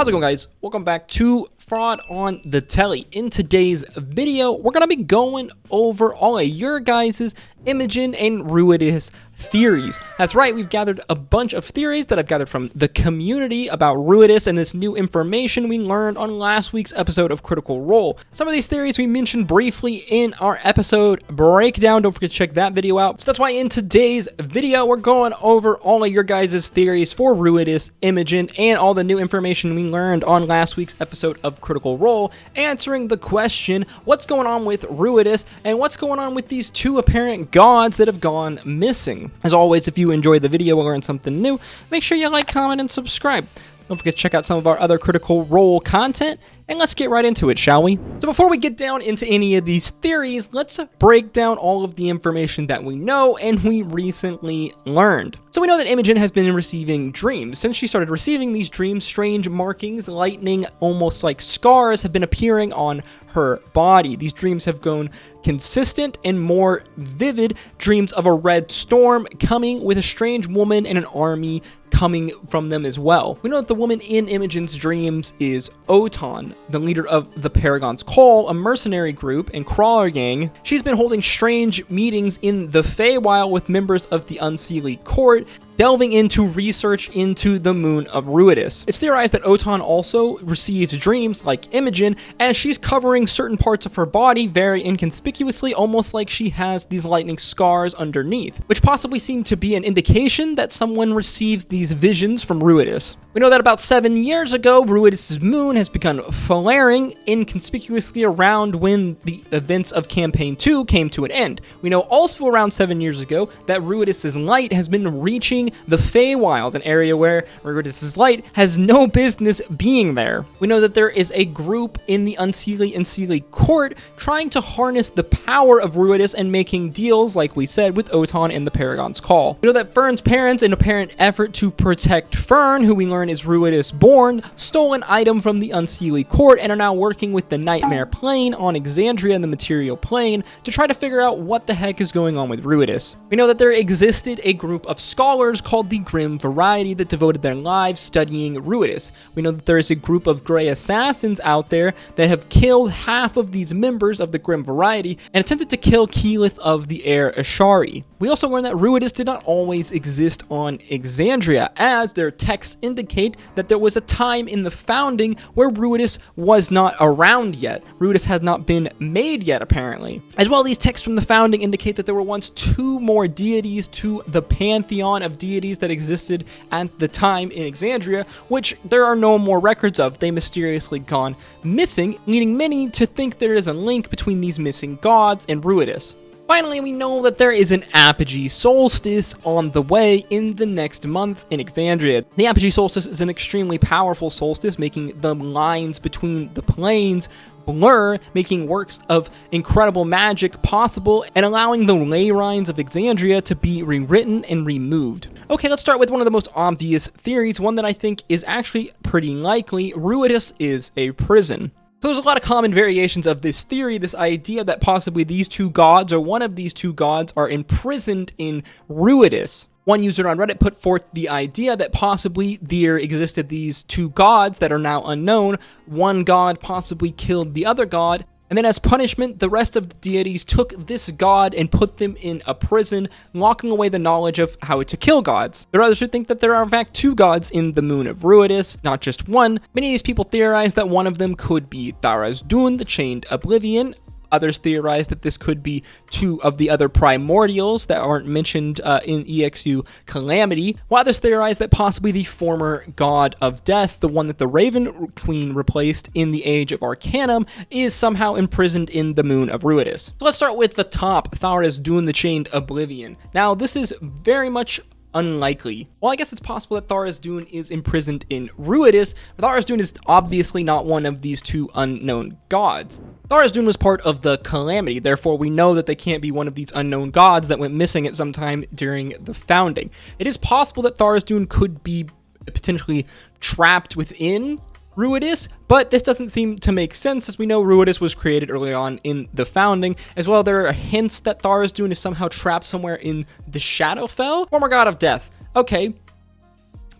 How's it going, guys? Welcome back to Fraud on the Telly. In today's video, we're going to be going over all of your guys' Imogen and Ruidus theories. That's right, we've gathered a bunch of theories that I've gathered from the community about Ruidus and this new information we learned on last week's episode of Critical Role. Some of these theories we mentioned briefly in our episode breakdown. Don't forget to check that video out. So that's why in today's video, we're going over all of your guys' theories for Ruidus, Imogen, and all the new information we learned on last week's episode of Critical Role, answering the question, what's going on with Ruidus, and what's going on with these two apparent gods that have gone missing. As always, if you enjoyed the video or learned something new, make sure you like, comment, and subscribe. Don't forget to check out some of our other Critical Role content, and let's get right into it, shall we? So before we get down into any of these theories, let's break down all of the information that we know and we recently learned. So we know that Imogen has been receiving dreams. Since she started receiving these dreams, strange markings, lightning, almost like scars, have been appearing on her body. These dreams have grown consistent and more vivid, dreams of a red storm coming with a strange woman and an army coming from them as well. We know that the woman in Imogen's dreams is Oton, the leader of the Paragon's Call, a mercenary group and crawler gang. She's been holding strange meetings in the Feywild with members of the Unseelie Court, delving into research into the moon of Ruidus. It's theorized that Oton also receives dreams like Imogen, as she's covering certain parts of her body very inconspicuously, almost like she has these lightning scars underneath, which possibly seem to be an indication that someone receives these visions from Ruidus. We know that about 7 years ago, Ruidus' moon has begun flaring inconspicuously around when the events of Campaign 2 came to an end. We know also around 7 years ago that Ruidus' light has been reaching the Feywild, an area where Ruidus' light has no business being there. We know that there is a group in the Unseelie Court trying to harness the power of Ruidus and making deals, like we said, with Oton and the Paragon's Call. We know that Fearne's parents, in an apparent effort to protect Fearne, who we learn is Ruidus born, stole an item from the Unseelie Court and are now working with the Nightmare Plane on Exandria and the Material Plane to try to figure out what the heck is going on with Ruidus. We know that there existed a group of scholars called the Grim Variety that devoted their lives studying Ruidus. We know that there is a group of Grey Assassins out there that have killed half of these members of the Grim Variety and attempted to kill Keyleth of the Air Ashari. We also learned that Ruidus did not always exist on Exandria, as their texts indicate that there was a time in the founding where Ruidus was not around yet. Ruidus had not been made yet, apparently. As well, these texts from the founding indicate that there were once two more deities to the pantheon of deities that existed at the time in Exandria, which there are no more records of. They mysteriously gone missing, leading many to think there is a link between these missing gods and Ruidus. Finally, we know that there is an apogee solstice on the way in the next month in Exandria. The apogee solstice is an extremely powerful solstice, making the lines between the planes blur, making works of incredible magic possible, and allowing the ley lines of Exandria to be rewritten and removed. Okay, let's start with one of the most obvious theories, one that I think is actually pretty likely. Ruidus is a prison. So there's a lot of common variations of this theory, this idea that possibly these two gods, or one of these two gods, are imprisoned in Ruidus. One user on Reddit put forth the idea that possibly there existed these two gods that are now unknown. One god possibly killed the other god, and then as punishment, the rest of the deities took this god and put them in a prison, locking away the knowledge of how to kill gods. There are others who think that there are in fact two gods in the moon of Ruidus, not just one. Many of these people theorize that one of them could be Tharizdun, the Chained Oblivion. Others theorize that this could be two of the other primordials that aren't mentioned in EXU Calamity, while others theorize that possibly the former god of death, the one that the Raven Queen replaced in the Age of Arcanum, is somehow imprisoned in the moon of Ruidus. So let's start with the top, Tharizdun, the Chained Oblivion. Now, this is very much unlikely. Well, I guess it's possible that Tharizdun is imprisoned in Ruidus, but Tharizdun is obviously not one of these two unknown gods. Tharizdun was part of the Calamity, therefore we know that they can't be one of these unknown gods that went missing at some time during the founding. It is possible that Tharizdun could be potentially trapped within Ruidus, but this doesn't seem to make sense, as we know Ruidus was created early on in the founding. As well, there are hints that Tharizdun is somehow trapped somewhere in the Shadowfell, former god of death. Okay,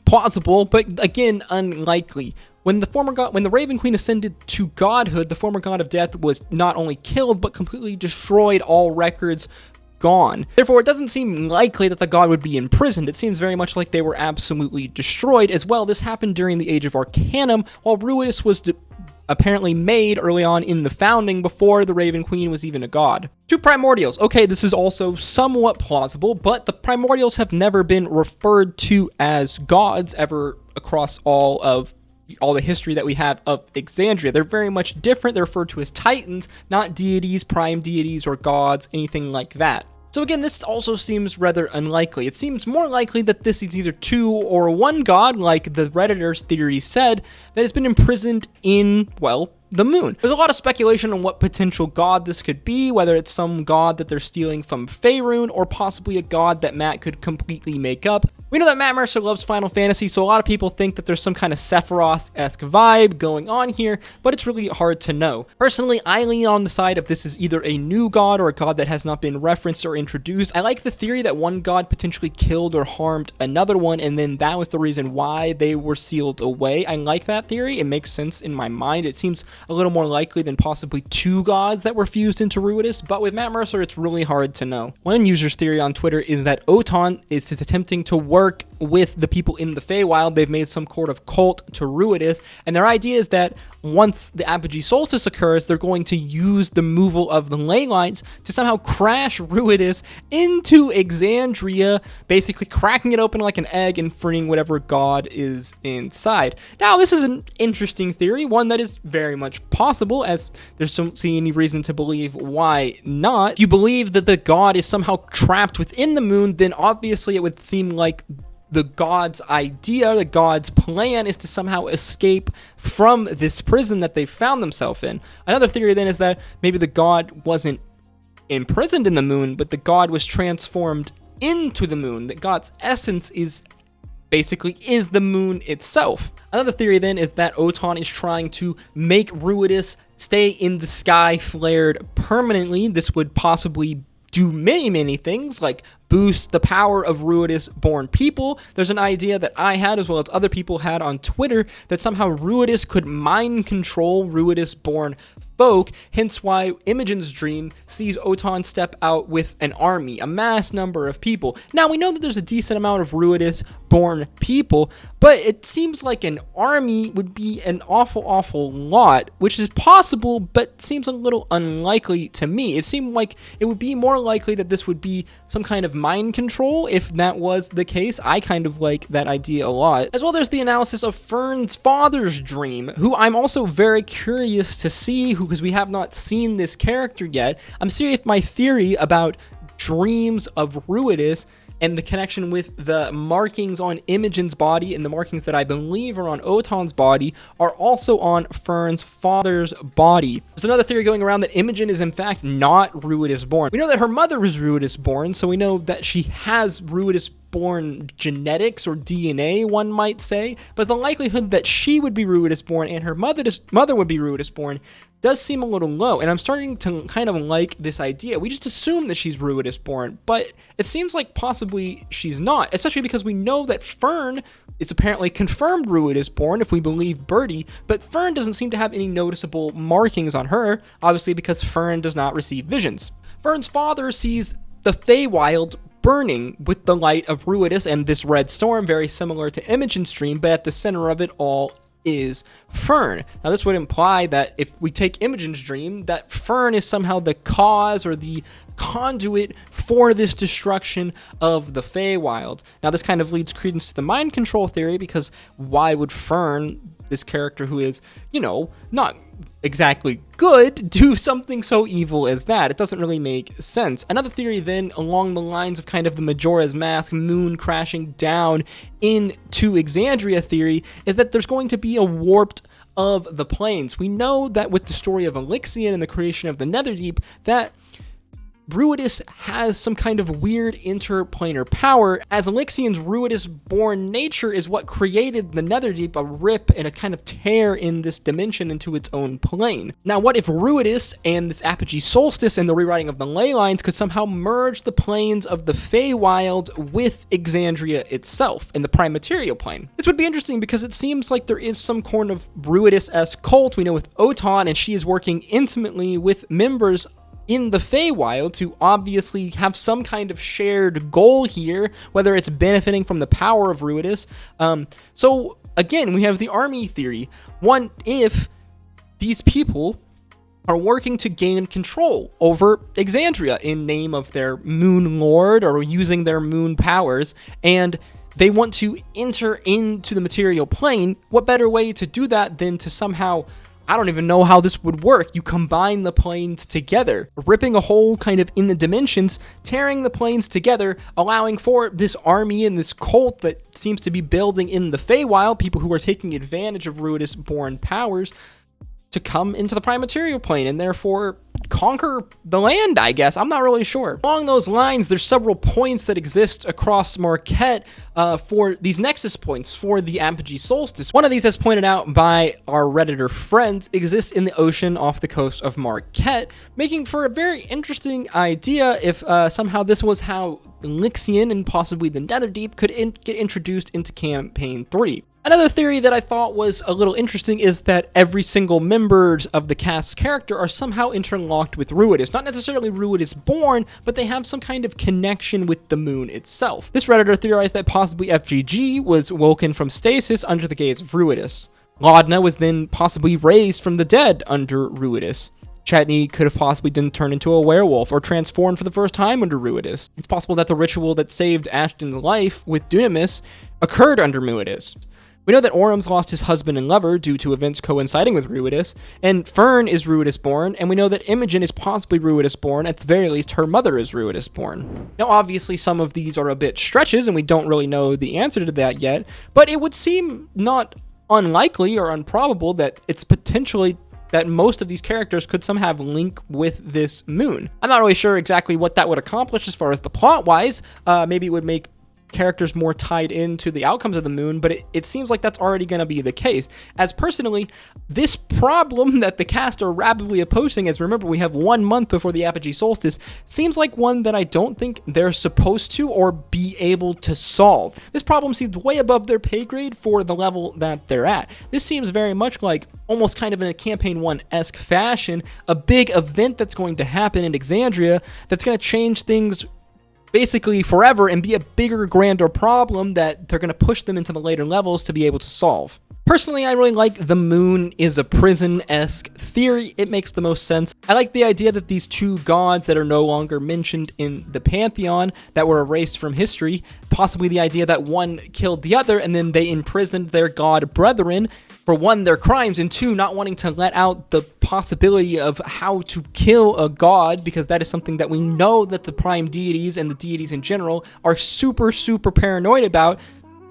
plausible, but again, unlikely. when the Raven Queen ascended to godhood, the former god of death was not only killed, but completely destroyed, all records gone. Therefore, it doesn't seem likely that the god would be imprisoned. It seems very much like they were absolutely destroyed as well. This happened during the Age of Arcanum, while Ruidus was apparently made early on in the founding before the Raven Queen was even a god. 2 primordials. Okay, this is also somewhat plausible, but the primordials have never been referred to as gods ever across all the history that we have of Exandria. They're very much different. They're referred to as titans, not deities, prime deities, or gods, anything like that. So again, this also seems rather unlikely. It seems more likely that this is either 2 or 1 god, like the Redditor's theory said, that has been imprisoned in, well, the moon. There's a lot of speculation on what potential god this could be, whether it's some god that they're stealing from Fearne, or possibly a god that Matt could completely make up. We know that Matt Mercer loves Final Fantasy, so a lot of people think that there's some kind of Sephiroth-esque vibe going on here, but it's really hard to know. Personally, I lean on the side of this is either a new god or a god that has not been referenced or introduced. I like the theory that one god potentially killed or harmed another one, and then that was the reason why they were sealed away. I like that theory. It makes sense in my mind. It seems a little more likely than possibly 2 gods that were fused into Ruidus, but with Matt Mercer, it's really hard to know. One user's theory on Twitter is that Oton is attempting to work with the people in the Feywild. They've made some sort of cult to Ruidus, and their idea is that once the Apogee Solstice occurs, they're going to use the removal of the ley lines to somehow crash Ruidus into Exandria, basically cracking it open like an egg and freeing whatever god is inside. Now, this is an interesting theory, one that is very much possible, as there's don't see any reason to believe why not. If you believe that the god is somehow trapped within the moon, then obviously it would seem like the god's idea, the god's plan, is to somehow escape from this prison that they found themselves in. Another theory then is that maybe the god wasn't imprisoned in the moon, but the god was transformed into the moon. That god's essence is the moon itself. Another theory then is that Oton is trying to make Ruidus stay in the sky flared permanently. This would possibly do many things, like boost the power of Ruidus-born people. There's an idea that I had, as well as other people had on Twitter, that somehow Ruidus could mind control Ruidus-born folk, hence why Imogen's dream sees Oton step out with an army, a mass number of people. Now, we know that there's a decent amount of Ruidus-born people, but it seems like an army would be an awful lot, which is possible, but seems a little unlikely to me. It seemed like it would be more likely that this would be some kind of mind control. If that was the case, I kind of like that idea a lot. As well, there's the analysis of Fearne's father's dream, who I'm also very curious to see, because we have not seen this character yet. I'm serious if my theory about dreams of Ruidus and the connection with the markings on Imogen's body and the markings that I believe are on Oton's body are also on Fearne's father's body. There's another theory going around that Imogen is in fact not Ruidus born. We know that her mother is Ruidus born, so we know that she has Ruidus born genetics or DNA, one might say, but the likelihood that she would be Ruidus born and her mother would be Ruidus born does seem a little low, and I'm starting to kind of like this idea. We just assume that she's Ruidus born, but it seems like possibly she's not, especially because we know that Fearne is apparently confirmed Ruidus born, if we believe Birdie, but Fearne doesn't seem to have any noticeable markings on her, obviously because Fearne does not receive visions. Fearne's father sees the Feywild burning with the light of Ruidus and this red storm, very similar to Imogen's dream, but at the center of it all is Fearne. Now, this would imply that if we take Imogen's dream, that Fearne is somehow the cause or the conduit for this destruction of the Feywild. Now, this kind of leads credence to the mind control theory, because why would Fearne, this character who is, not exactly good, do something so evil as that? It doesn't really make sense. Another theory then, along the lines of kind of the Majora's Mask moon crashing down into Exandria theory, is that there's going to be a warped of the planes. We know that with the story of Alyxian and the creation of the Netherdeep, that Ruidus has some kind of weird interplanar power, as Alyxian's Ruidus-born nature is what created the Netherdeep, a rip and a kind of tear in this dimension into its own plane. Now, what if Ruidus and this apogee solstice and the rewriting of the ley lines could somehow merge the planes of the Feywild with Exandria itself in the prime material plane? This would be interesting because it seems like there is some kind of Ruidus-esque cult we know with Oton, and she is working intimately with members in the Feywild to obviously have some kind of shared goal here, whether it's benefiting from the power of Ruidus. So again, we have the army theory. What if these people are working to gain control over Exandria in name of their moon lord or using their moon powers, and they want to enter into the material plane? What better way to do that than to somehow, I don't even know how this would work. You combine the planes together, ripping a hole kind of in the dimensions, tearing the planes together, allowing for this army and this cult that seems to be building in the Feywild, people who are taking advantage of Ruidus-born powers, to come into the prime material plane and therefore conquer the land, I guess. I'm not really sure. Along those lines, there's several points that exist across Marquette for these nexus points for the apogee solstice. One of these, as pointed out by our Redditor friends, exists in the ocean off the coast of Marquette, making for a very interesting idea if somehow this was how Alyxian and possibly the Netherdeep could get introduced into Campaign 3. Another theory that I thought was a little interesting is that every single member of the cast's character are somehow interlocked with Ruidus. Not necessarily Ruidus-born, but they have some kind of connection with the moon itself. This Redditor theorized that possibly FGG was woken from stasis under the gaze of Ruidus. Laudna was then possibly raised from the dead under Ruidus. Chetney could have possibly been turned into a werewolf or transformed for the first time under Ruidus. It's possible that the ritual that saved Ashton's life with Dunamis occurred under Ruidus. We know that Orum's lost his husband and lover due to events coinciding with Ruidus, and Fearne is Ruidus-born, and we know that Imogen is possibly Ruidus-born. At the very least, her mother is Ruidus-born. Now, obviously, some of these are a bit stretches, and we don't really know the answer to that yet, but it would seem not unlikely or improbable that it's potentially that most of these characters could somehow link with this moon. I'm not really sure exactly what that would accomplish as far as the plot-wise. Maybe it would make characters more tied into the outcomes of the moon, but it seems like that's already going to be the case. As personally, this problem that the cast are rapidly opposing, as remember we have 1 month before the apogee solstice, seems like one that I don't think they're supposed to or be able to solve. This problem seems way above their pay grade for the level that they're at. This seems very much like almost kind of in a Campaign 1-esque fashion, a big event that's going to happen in Exandria that's going to change things basically forever and be a bigger, grander problem that they're going to push them into the later levels to be able to solve. Personally, I really like the moon is a prison-esque theory. It makes the most sense. I like the idea that these two gods that are no longer mentioned in the pantheon that were erased from history, possibly the idea that one killed the other and then they imprisoned their god brethren for one, their crimes, and two, not wanting to let out the possibility of how to kill a god, because that is something that we know that the prime deities and the deities in general are super, super paranoid about.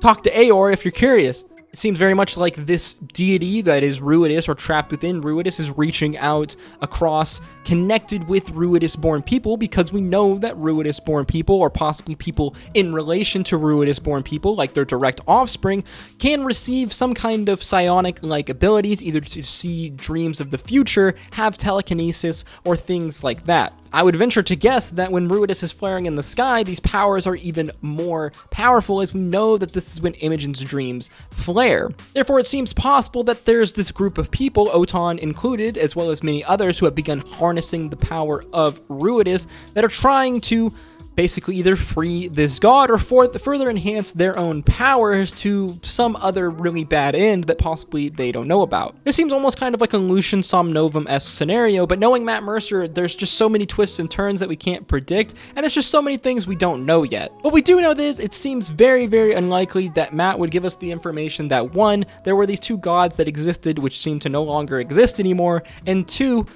Talk to Aor if you're curious. It seems very much like this deity that is Ruidus or trapped within Ruidus is reaching out across, connected with Ruidus-born people, because we know that Ruidus-born people, or possibly people in relation to Ruidus-born people, like their direct offspring, can receive some kind of psionic-like abilities, either to see dreams of the future, have telekinesis, or things like that. I would venture to guess that when Ruidus is flaring in the sky, these powers are even more powerful, as we know that this is when Imogen's dreams flare. Therefore, it seems possible that there's this group of people, Oton included, as well as many others, who have begun harnessing the power of Ruidus, that are trying to basically either free this god or further enhance their own powers to some other really bad end that possibly they don't know about. This seems almost kind of like a Lucian Somnovum-esque scenario, but knowing Matt Mercer, there's just so many twists and turns that we can't predict, and there's just so many things we don't know yet. What we do know is it seems very, very unlikely that Matt would give us the information that one, there were these two gods that existed which seem to no longer exist anymore, and two,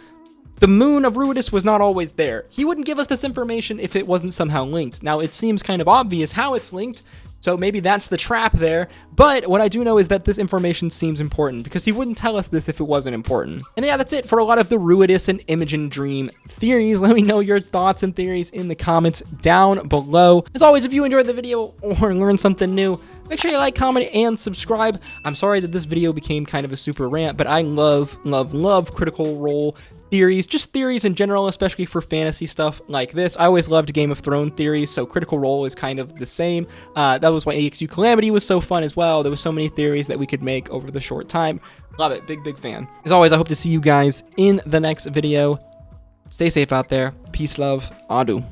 the moon of Ruidus was not always there. He wouldn't give us this information if it wasn't somehow linked. Now, it seems kind of obvious how it's linked. So maybe that's the trap there. But what I do know is that this information seems important, because he wouldn't tell us this if it wasn't important. And yeah, that's it for a lot of the Ruidus and Imogen dream theories. Let me know your thoughts and theories in the comments down below. As always, if you enjoyed the video or learned something new, make sure you like, comment, and subscribe. I'm sorry that this video became kind of a super rant, but I love Critical Role theories, just theories in general, especially for fantasy stuff like this. I always loved Game of Thrones theories, so Critical Role is kind of the same. That was why AXU Calamity was so fun as well. There was so many theories that we could make over the short time. Love it. Big fan. As always, I hope to see you guys in the next video. Stay safe out there. Peace, love, adu.